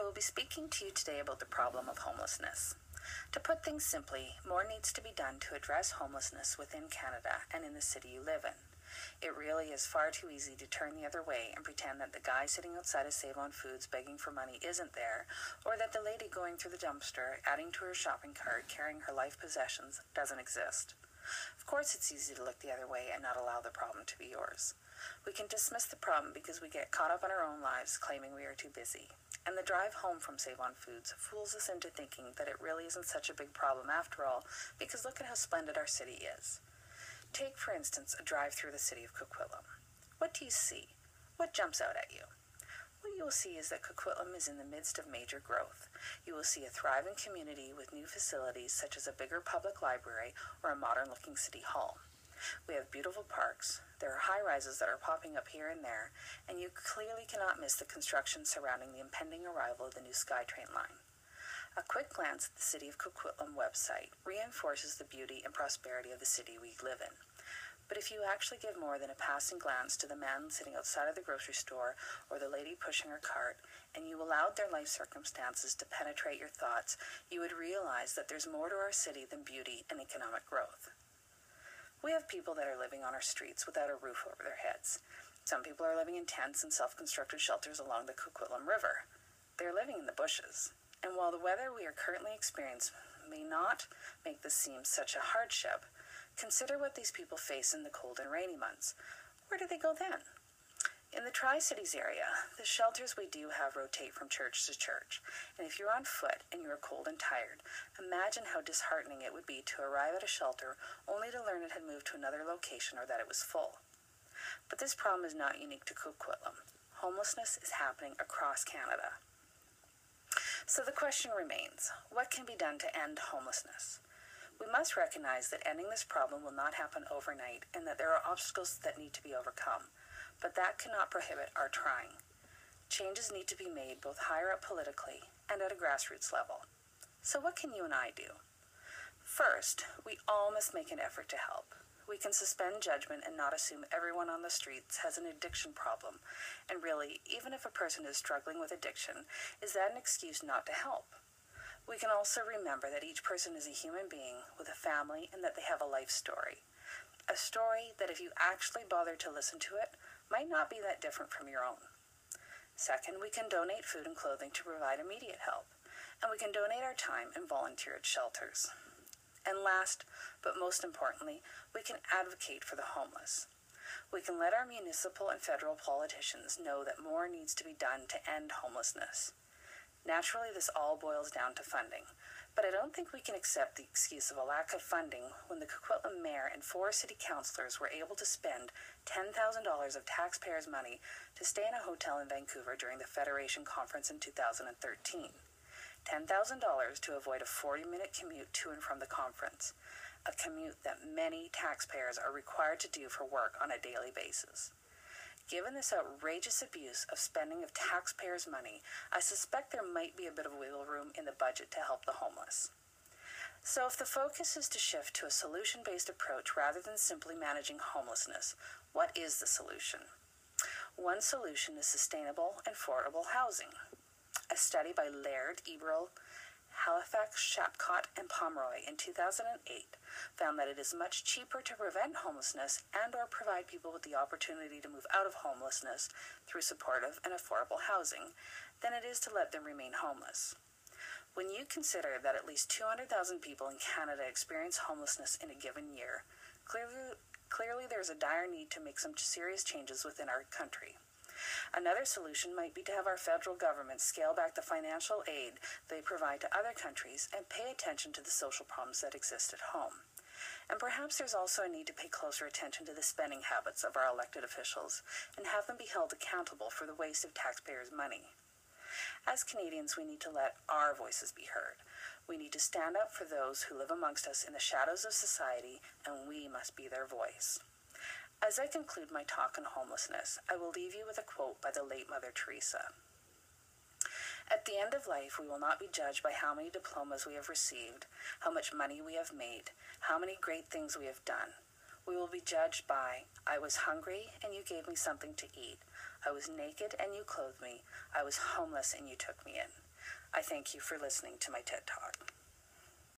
will be speaking to you today about the problem of homelessness. To put things simply, more needs to be done to address homelessness within Canada and in the city you live in. It really is far too easy to turn the other way and pretend that the guy sitting outside of Save On Foods begging for money isn't there, or that the lady going through the dumpster, adding to her shopping cart, carrying her life possessions, doesn't exist. Of course it's easy to look the other way and not allow the problem to be yours. We can dismiss the problem because we get caught up in our own lives claiming we are too busy. And the drive home from Save On Foods fools us into thinking that it really isn't such a big problem after all, because look at how splendid our city is. Take, for instance, a drive through the city of Coquitlam. What do you see? What jumps out at you? What you will see is that Coquitlam is in the midst of major growth. You will see a thriving community with new facilities such as a bigger public library or a modern-looking city hall. We have beautiful parks, there are high-rises that are popping up here and there, and you clearly cannot miss the construction surrounding the impending arrival of the new SkyTrain line. A quick glance at the City of Coquitlam website reinforces the beauty and prosperity of the city we live in. But if you actually give more than a passing glance to the man sitting outside of the grocery store or the lady pushing her cart, and you allowed their life circumstances to penetrate your thoughts, you would realize that there's more to our city than beauty and economic growth. We have people that are living on our streets without a roof over their heads. Some people are living in tents and self-constructed shelters along the Coquitlam River. They're living in the bushes. And while the weather we are currently experiencing may not make this seem such a hardship, consider what these people face in the cold and rainy months. Where do they go then? In the Tri-Cities area, the shelters we do have rotate from church to church, and if you're on foot and you are cold and tired, imagine how disheartening it would be to arrive at a shelter only to learn it had moved to another location or that it was full. But this problem is not unique to Coquitlam. Homelessness is happening across Canada. So the question remains, what can be done to end homelessness? We must recognize that ending this problem will not happen overnight and that there are obstacles that need to be overcome. But that cannot prohibit our trying. Changes need to be made both higher up politically and at a grassroots level. So what can you and I do? First, we all must make an effort to help. We can suspend judgment and not assume everyone on the streets has an addiction problem. And really, even if a person is struggling with addiction, is that an excuse not to help? We can also remember that each person is a human being with a family and that they have a life story. A story that if you actually bother to listen to it, might not be that different from your own. Second, we can donate food and clothing to provide immediate help, and we can donate our time and volunteer at shelters. And last, but most importantly, we can advocate for the homeless. We can let our municipal and federal politicians know that more needs to be done to end homelessness. Naturally, this all boils down to funding, but I don't think we can accept the excuse of a lack of funding when the Coquitlam mayor and 4 city councillors were able to spend $10,000 of taxpayers' money to stay in a hotel in Vancouver during the Federation Conference in 2013. $10,000 to avoid a 40-minute commute to and from the conference, a commute that many taxpayers are required to do for work on a daily basis. Given this outrageous abuse of spending of taxpayers' money, I suspect there might be a bit of wiggle room in the budget to help the homeless. So if the focus is to shift to a solution-based approach rather than simply managing homelessness, what is the solution? One solution is sustainable and affordable housing. A study by Laird, Eberl, Halifax, Shapcott, and Pomeroy in 2008 found that it is much cheaper to prevent homelessness and or provide people with the opportunity to move out of homelessness through supportive and affordable housing than it is to let them remain homeless. When you consider that at least 200,000 people in Canada experience homelessness in a given year, clearly there is a dire need to make some serious changes within our country. Another solution might be to have our federal government scale back the financial aid they provide to other countries and pay attention to the social problems that exist at home. And perhaps there's also a need to pay closer attention to the spending habits of our elected officials and have them be held accountable for the waste of taxpayers' money. As Canadians, we need to let our voices be heard. We need to stand up for those who live amongst us in the shadows of society, and we must be their voice. As I conclude my talk on homelessness, I will leave you with a quote by the late Mother Teresa. At the end of life, we will not be judged by how many diplomas we have received, how much money we have made, how many great things we have done. We will be judged by, I was hungry and you gave me something to eat. I was naked and you clothed me. I was homeless and you took me in. I thank you for listening to my TED Talk.